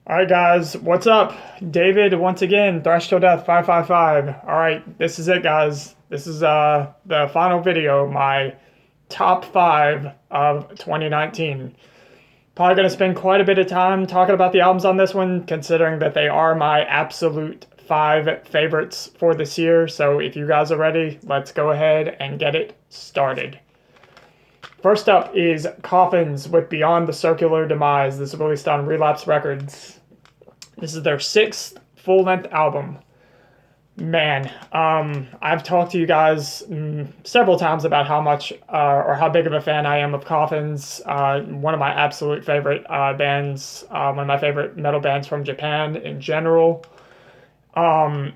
Alright guys, what's up? David once again, Thrash Till Death 555. Alright, this is it guys. This is the final video, my top 5 of 2019. Probably gonna spend quite a bit of time talking about the albums on this one, considering that they are my absolute 5 favorites for this year. So if you guys are ready, let's go ahead and get it started. First up is Coffins with Beyond the Circular Demise. This is released on Relapse Records. This is their 6th full-length album. Man, I've talked to you guys several times about how much or how big of a fan I am of Coffins. One of my absolute favorite bands, one of my favorite metal bands from Japan in general. I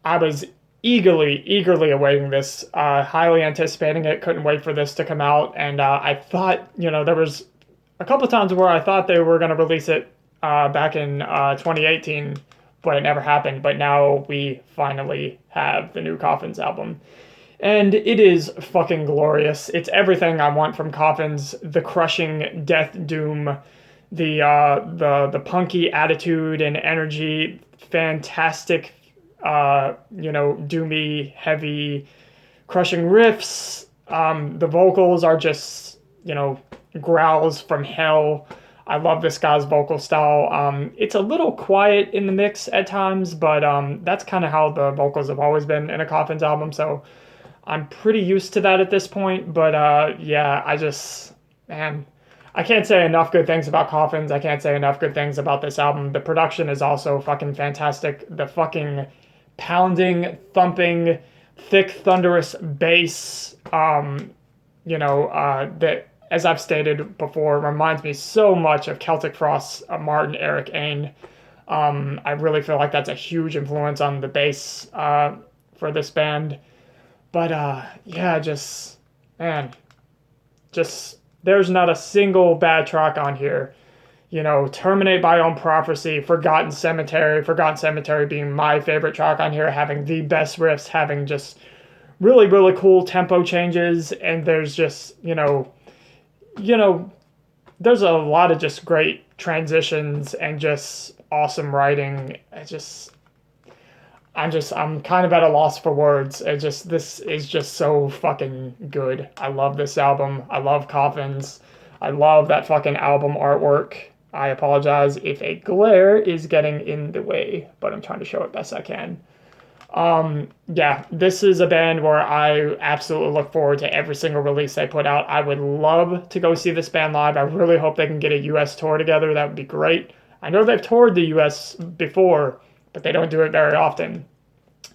was eagerly awaiting this, highly anticipating it, couldn't wait for this to come out, and I thought, there was a couple of times where I thought they were going to release it back in 2018, but it never happened. But now we finally have the new Coffins album, and it is fucking glorious. It's everything I want from Coffins: the crushing death doom, the punky attitude and energy, fantastic, doomy, heavy, crushing riffs. The vocals are just, growls from hell. I love this guy's vocal style. It's a little quiet in the mix at times, but that's kind of how the vocals have always been in a Coffins album, so I'm pretty used to that at this point. But yeah, I can't say enough good things about Coffins. I can't say enough good things about this album. The production is also fucking fantastic. The fucking pounding, thumping, thick, thunderous bass, that, as I've stated before, reminds me so much of Celtic Frost's Martin Eric Ain. I really feel like that's a huge influence on the bass for this band. But there's not a single bad track on here. Terminate by Own Prophecy, Forgotten Cemetery being my favorite track on here, having the best riffs, having just really cool tempo changes, and there's just, there's a lot of just great transitions and just awesome writing. I'm kind of at a loss for words. This is just so fucking good. I love this album. I love Coffins. I love that fucking album artwork. I apologize if a glare is getting in the way, but I'm trying to show it best I can. Yeah, this is a band where I absolutely look forward to every single release they put out. I would love to go see this band live. I really hope they can get a US tour together. That would be great. I know they've toured the US before, but they don't do it very often.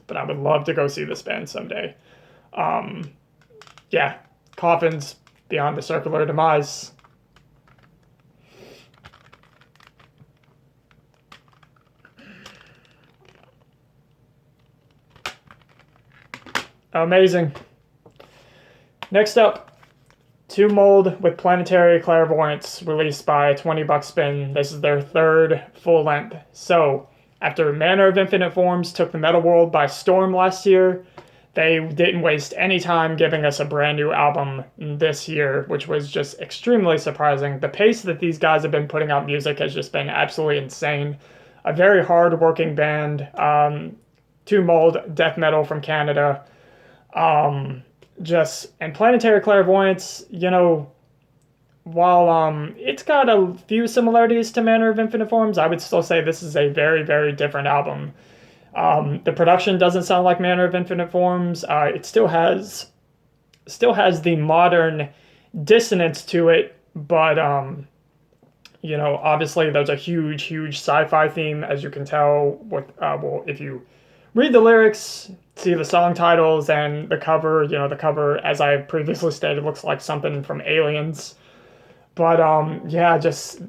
But I would love to go see this band someday. Yeah, Coffins, Beyond the Circular Demise. Amazing. Next up, Two Mold with Planetary Clairvoyance, released by 20 Buck Spin. This is their 3rd full length. So, after Manner of Infinite Forms took the metal world by storm last year, they didn't waste any time giving us a brand new album this year, which was just extremely surprising. The pace that these guys have been putting out music has just been absolutely insane. A very hard-working band. Two Mold, death metal from Canada. And Planetary Clairvoyance, while it's got a few similarities to Manner of Infinite Forms, I would still say this is a very different album. The production doesn't sound like Manner of Infinite Forms. It still has the modern dissonance to it, but obviously there's a huge sci-fi theme, as you can tell with if you read the lyrics, see the song titles, and the cover. The cover, as I previously stated, looks like something from Aliens. But just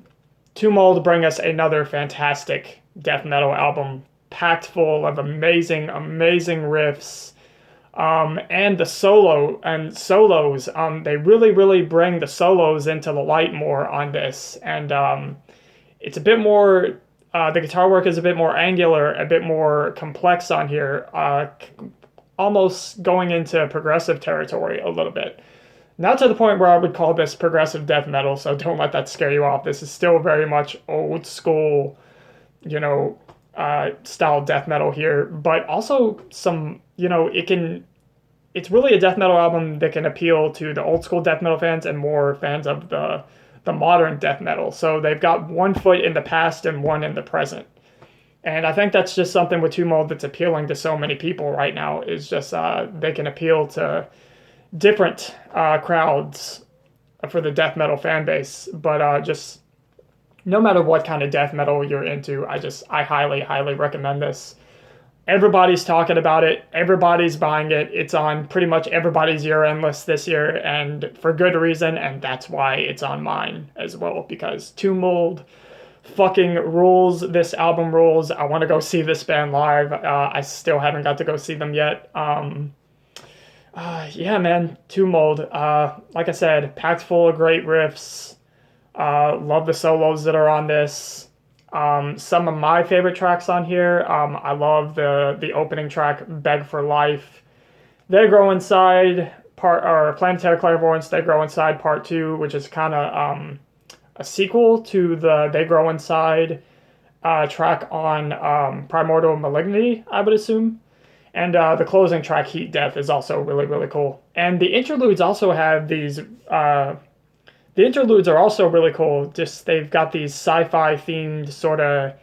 Two Mold bring us another fantastic death metal album, packed full of amazing riffs, and the solos. They really bring the solos into the light more on this, and it's a bit more. The guitar work is a bit more angular, a bit more complex on here, almost going into progressive territory a little bit. Not to the point where I would call this progressive death metal, so don't let that scare you off. This is still very much old school, style death metal here, but also some, it's really a death metal album that can appeal to the old school death metal fans and more fans of the modern death metal. So they've got one foot in the past and one in the present. And I think that's just something with Tumult that's appealing to so many people right now, is just they can appeal to different crowds for the death metal fan base. But just no matter what kind of death metal you're into, I highly, highly recommend this. Everybody's talking about it. Everybody's buying it. It's on pretty much everybody's year-end list this year, and for good reason, and that's why it's on mine as well, because Tumult fucking rules. This album rules. I want to go see this band live. I still haven't got to go see them yet. Yeah, man, Tumult. Like I said, packed full of great riffs. Love the solos that are on this. Some of my favorite tracks on here. I love the opening track, "Beg for Life." They Grow Inside or Planetary Clairvoyance. They Grow Inside Part 2, which is kind of a sequel to the They Grow Inside track on Primordial Malignity, I would assume. And the closing track, Heat Death, is also really, really cool. And the interludes also have these... the interludes are also really cool. Just they've got these sci-fi themed sort of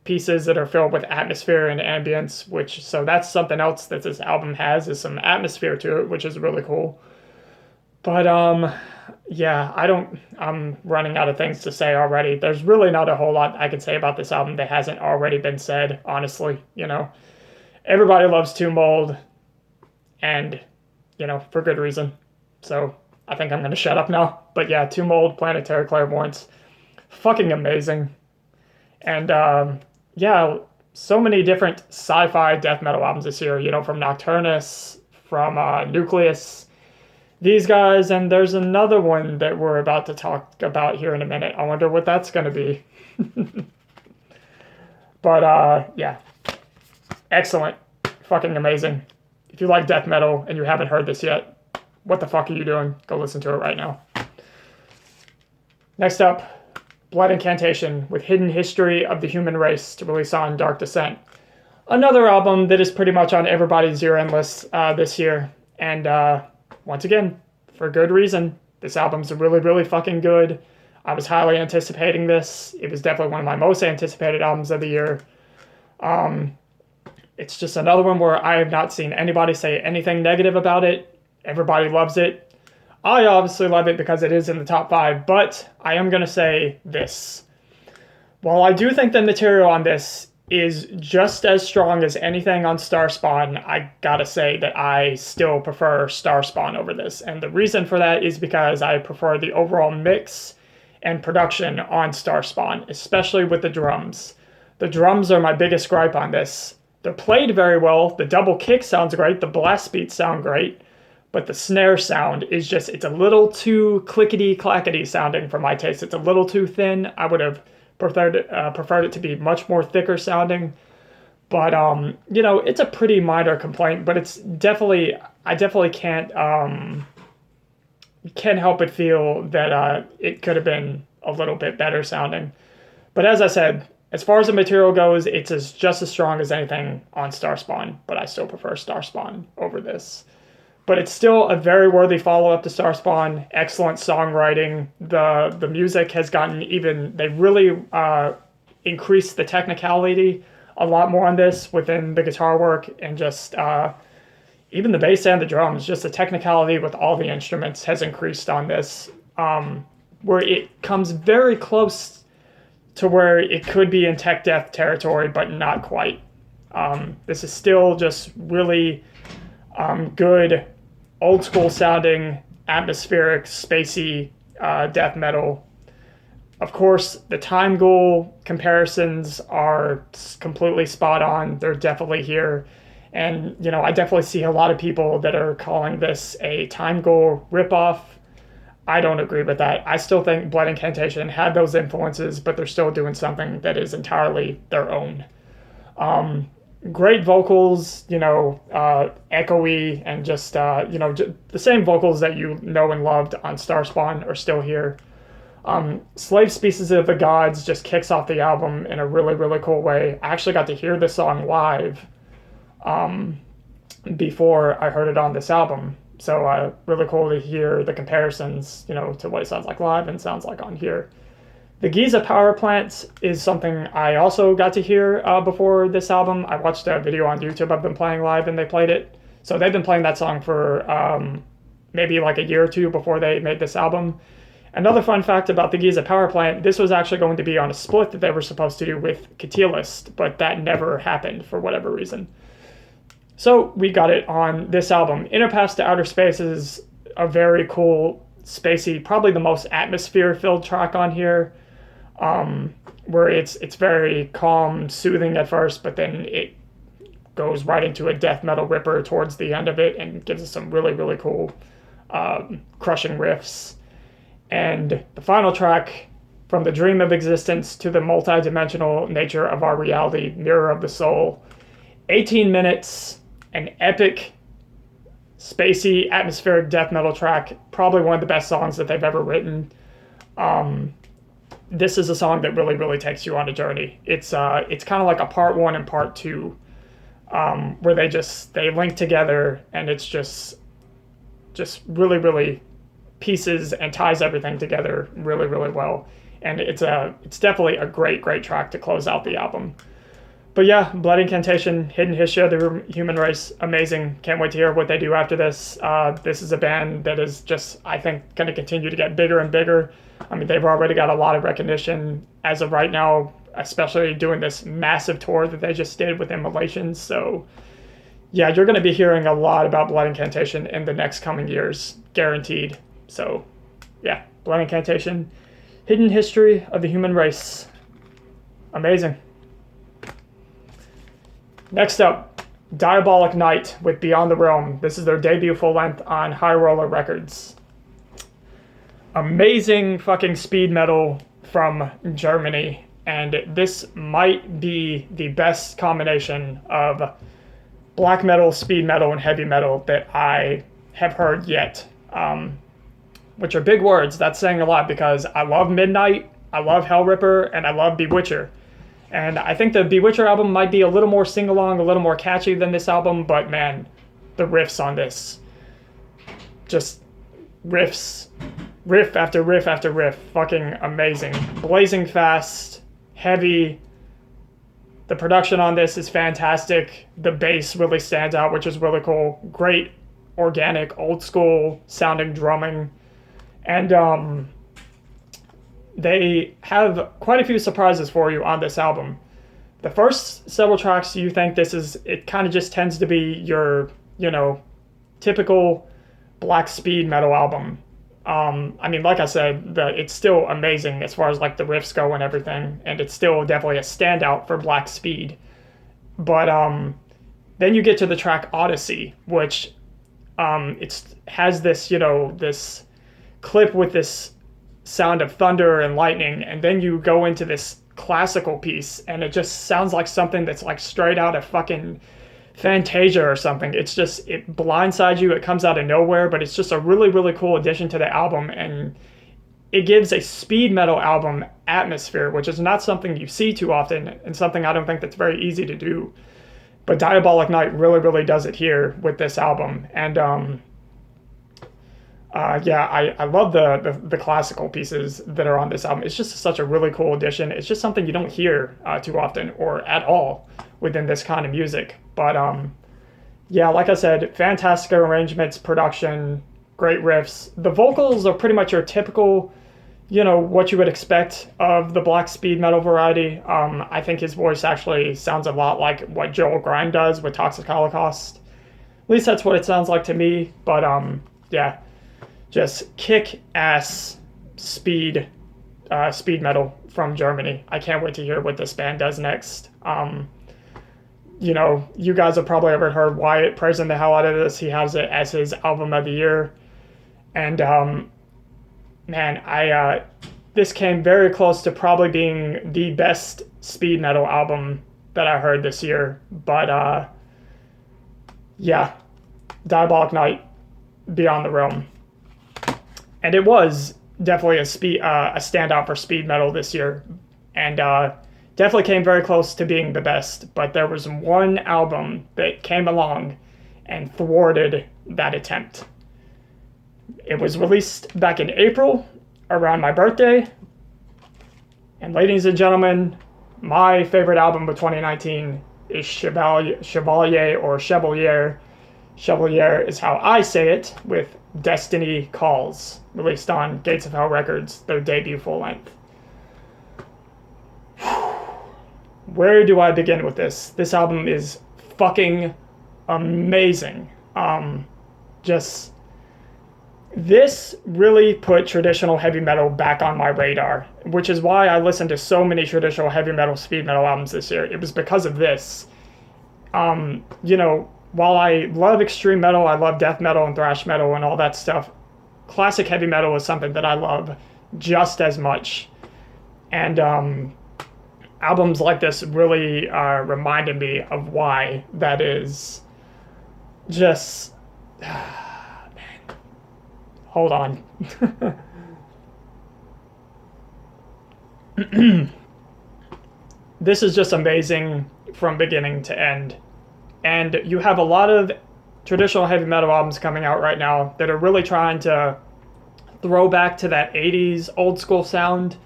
pieces that are filled with atmosphere and ambience, so that's something else that this album has, is some atmosphere to it, which is really cool. But yeah, I'm running out of things to say already. There's really not a whole lot I can say about this album that hasn't already been said, honestly. Everybody loves Tumult, and, for good reason. So I think I'm going to shut up now. But yeah, Tumult, Planetary Clairvoyance, fucking amazing. And yeah, so many different sci-fi death metal albums this year, from Nocturnus, from Nucleus, these guys, and there's another one that we're about to talk about here in a minute. I wonder what that's going to be. But yeah, excellent, fucking amazing. If you like death metal and you haven't heard this yet, what the fuck are you doing? Go listen to it right now. Next up, Blood Incantation with Hidden History of the Human Race, to release on Dark Descent. Another album that is pretty much on everybody's year-end list this year. And once again, for good reason. This album's really, really fucking good. I was highly anticipating this. It was definitely one of my most anticipated albums of the year. It's just another one where I have not seen anybody say anything negative about it. Everybody loves it. I obviously love it because it is in the top 5, but I am going to say this. While I do think the material on this is just as strong as anything on Starspawn, I gotta say that I still prefer Starspawn over this. And the reason for that is because I prefer the overall mix and production on Starspawn, especially with the drums. The drums are my biggest gripe on this. They're played very well. The double kick sounds great. The blast beats sound great. But the snare sound is just, it's a little too clickety-clackety sounding for my taste. It's a little too thin. I would have preferred it to be much more thicker sounding. But, it's a pretty minor complaint, but it's definitely, I definitely can't help but feel that it could have been a little bit better sounding. But as I said, as far as the material goes, it's just as strong as anything on Starspawn, but I still prefer Starspawn over this. But it's still a very worthy follow-up to Starspawn. Excellent songwriting. The music has gotten they really increased the technicality a lot more on this within the guitar work, and just even the bass and the drums, just the technicality with all the instruments has increased on this, where it comes very close to where it could be in tech death territory, but not quite. This is still just really good, old school sounding, atmospheric, spacey death metal. Of course, the Time Ghoul comparisons are completely spot on. They're definitely here. And, I definitely see a lot of people that are calling this a Time Ghoul ripoff. I don't agree with that. I still think Blood Incantation had those influences, but they're still doing something that is entirely their own. Great vocals, echoey, and just, the same vocals that you know and loved on Starspawn are still here. Slave Species of the Gods just kicks off the album in a really, really cool way. I actually got to hear this song live before I heard it on this album. So really cool to hear the comparisons, to what it sounds like live and sounds like on here. The Giza Power Plant is something I also got to hear before this album. I watched a video on YouTube of them playing live and they played it. So they've been playing that song for maybe like a year or two before they made this album. Another fun fact about the Giza Power Plant, this was actually going to be on a split that they were supposed to do with Catalyst, but that never happened for whatever reason. So we got it on this album. Inner Paths to Outer Space is a very cool, spacey, probably the most atmosphere-filled track on here, where it's very calm, soothing at first, but then it goes right into a death metal ripper towards the end of it and gives us some really, really cool crushing riffs. And the final track, From the Dream of Existence to the Multidimensional Nature of Our Reality, Mirror of the Soul. 18 minutes, an epic, spacey, atmospheric death metal track. Probably one of the best songs that they've ever written. This is a song that really, really takes you on a journey. It's kind of like a part 1 and part 2, where they link together, and it's just really, really pieces and ties everything together really, really well. And it's definitely a great, great track to close out the album. But yeah, Blood Incantation, Hidden History of the Human Race, amazing. Can't wait to hear what they do after this. This is a band that is just, I think, going to continue to get bigger and bigger. I mean, they've already got a lot of recognition as of right now, especially doing this massive tour that they just did with Immolations. So yeah, you're going to be hearing a lot about Blood Incantation in the next coming years, guaranteed. So yeah, Blood Incantation, Hidden History of the Human Race. Amazing. Next up, Diabolic Night with Beyond the Realm. This is their debut full length on High Roller Records. Amazing fucking speed metal from Germany, and this might be the best combination of black metal, speed metal, and heavy metal that I have heard yet. Which are big words. That's saying a lot because I love Midnight, I love Hellripper, and I love Bewitcher. And I think the Bewitcher album might be a little more sing-along, a little more catchy than this album, but man, the riffs on this. Just riffs. Riff after riff after riff. Fucking amazing. Blazing fast, heavy. The production on this is fantastic. The bass really stands out, which is really cool. Great, organic, old-school sounding drumming. And they have quite a few surprises for you on this album. The first several tracks, you think it kind of just tends to be your, typical black speed metal album. I mean, like I said, it's still amazing as far as like the riffs go and everything, and it's still definitely a standout for black speed. But then you get to the track Odyssey, which it has this, this clip with this sound of thunder and lightning, and then you go into this classical piece and it just sounds like something that's like straight out of fucking Fantasia or something. It blindsides you. It comes out of nowhere, but it's just a really, really cool addition to the album, and it gives a speed metal album atmosphere, which is not something you see too often and something I don't think that's very easy to do. But Diabolic Night really, really does it here with this album. And I love the classical pieces that are on this album. It's just such a really cool addition. It's just something you don't hear too often or at all within this kind of music. But like I said, fantastic arrangements, production, great riffs. The vocals are pretty much your typical, what you would expect of the black speed metal variety. I think his voice actually sounds a lot like what Joel Grind does with Toxic Holocaust. At least that's what it sounds like to me. But just kick-ass speed metal from Germany. I can't wait to hear what this band does next. You guys have probably ever heard Wyatt praising the hell out of this. He has it as his album of the year. And, this came very close to probably being the best speed metal album that I heard this year. But, Diabolic Night, Beyond the Realm. And it was definitely a standout for speed metal this year, and definitely came very close to being the best. But there was one album that came along and thwarted that attempt. It was released back in April, around my birthday, and ladies and gentlemen, my favorite album of 2019 is Chevalier or Chevalier. Chevalier is how I say it, with Destiny Calls, released on Gates of Hell Records, their debut full length. Where do I begin with this? This album is fucking amazing. This really put traditional heavy metal back on my radar, which is why I listened to so many traditional heavy metal, speed metal albums this year. It was because of this. While I love extreme metal, I love death metal and thrash metal and all that stuff, classic heavy metal is something that I love just as much. And albums like this really reminded me of why that is. Just... man. Hold on. This is just amazing from beginning to end. And you have a lot of traditional heavy metal albums coming out right now that are really trying to throw back to that 80s old school sound.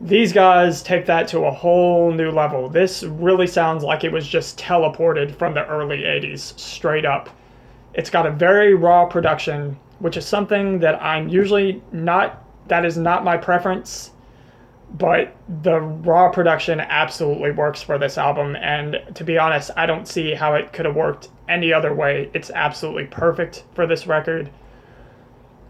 These guys take that to a whole new level. This really sounds like it was just teleported from the early 80s, straight up. It's got a very raw production, which is something that I'm usually not, that is not my preference. But the raw production absolutely works for this album, and to be honest, I don't see how it could have worked any other way. It's absolutely perfect for this record.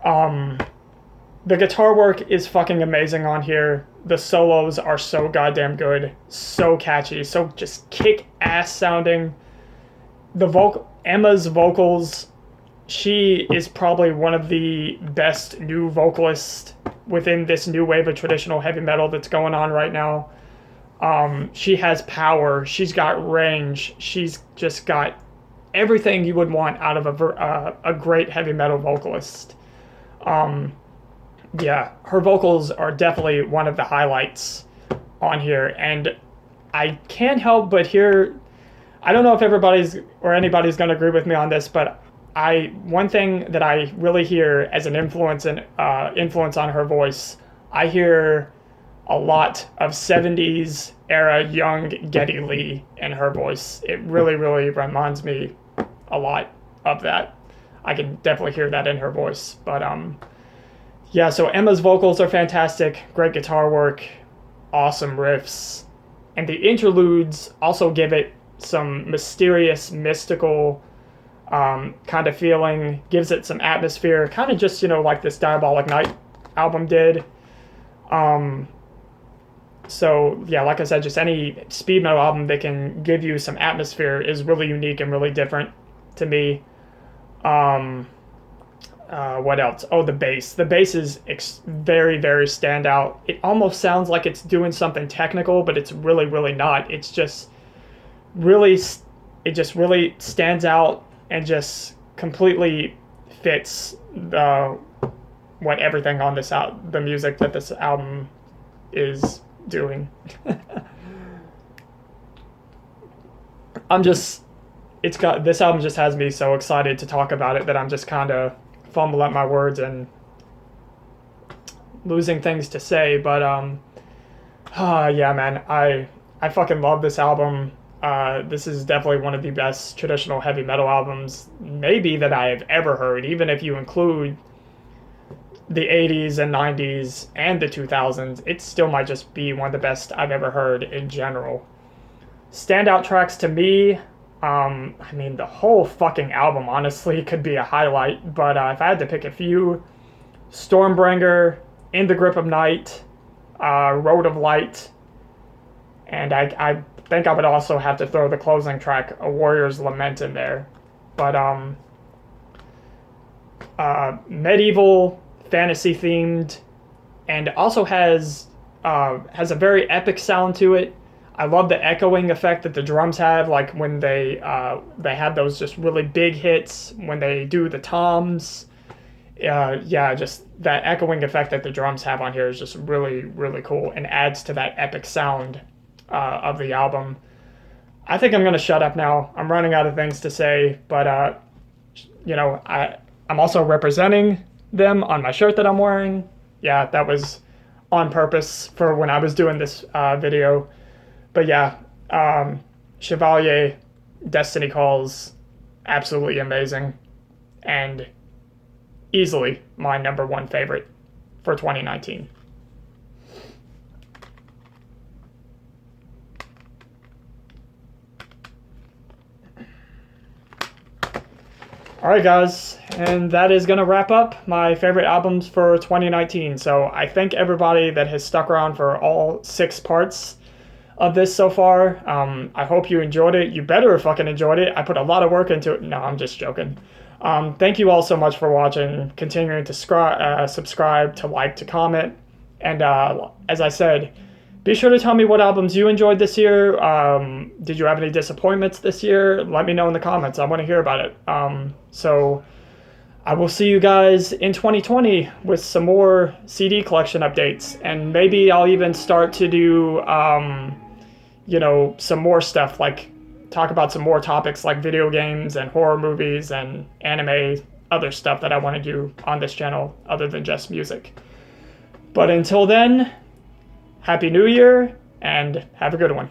The guitar work is fucking amazing on here. The solos are so goddamn good, so catchy, so just kick-ass sounding. Emma's vocals, she is probably one of the best new vocalists within this new wave of traditional heavy metal that's going on right now. She has power, she's got range, she's just got everything you would want out of a great heavy metal vocalist. Yeah, her vocals are definitely one of the highlights on here, and I can't help but hear, I don't know if anybody's going to agree with me on this, but one thing that I really hear as an influence on her voice, I hear a lot of 70s era young Geddy Lee in her voice. It really, really reminds me a lot of that. I can definitely hear that in her voice. But yeah, so Emma's vocals are fantastic, great guitar work, awesome riffs, and the interludes also give it some mysterious, mystical kind of feeling, gives it some atmosphere, kind of just, like this Diabolic Night album did. So yeah, like I said, just any speed metal album that can give you some atmosphere is really unique and really different to me. What else? Oh, the bass. The bass is very, very standout. It almost sounds like it's doing something technical, but it's really, really not. It's just really, it just really stands out and just completely fits what everything on this the music that this album is doing. This album just has me so excited to talk about it that I'm just kind of fumbling at my words and losing things to say, but yeah, man, I fucking love this album. This is definitely one of the best traditional heavy metal albums maybe that I have ever heard, even if you include the 80s and 90s and the 2000s. It still might just be one of the best I've ever heard in general. Standout tracks to me, the whole fucking album honestly could be a highlight, but if I had to pick a few, Stormbringer, In the Grip of Night, Road of Light, and I think I would also have to throw the closing track, A Warrior's Lament, in there. But medieval, fantasy themed, and also has a very epic sound to it. I love the echoing effect that the drums have, like when they have those just really big hits when they do the toms. Yeah, just that echoing effect that the drums have on here is just really, really cool and adds to that epic sound of the album. I think I'm going to shut up now. I'm running out of things to say, but, I'm also representing them on my shirt that I'm wearing. Yeah, that was on purpose for when I was doing this video. But yeah, Chevalier, Destiny Calls, absolutely amazing. And easily my #1 favorite for 2019. Alright guys, and that is going to wrap up my favorite albums for 2019. So I thank everybody that has stuck around for all 6 parts of this so far. I hope you enjoyed it. You better have fucking enjoyed it. I put a lot of work into it. No, I'm just joking. Thank you all so much for watching, continuing to subscribe, to like, to comment. And as I said, be sure to tell me what albums you enjoyed this year. Did you have any disappointments this year? Let me know in the comments. I want to hear about it. So I will see you guys in 2020 with some more CD collection updates. And maybe I'll even start to do, some more stuff, like talk about some more topics like video games and horror movies and anime, other stuff that I want to do on this channel other than just music. But until then, Happy New Year, and have a good one.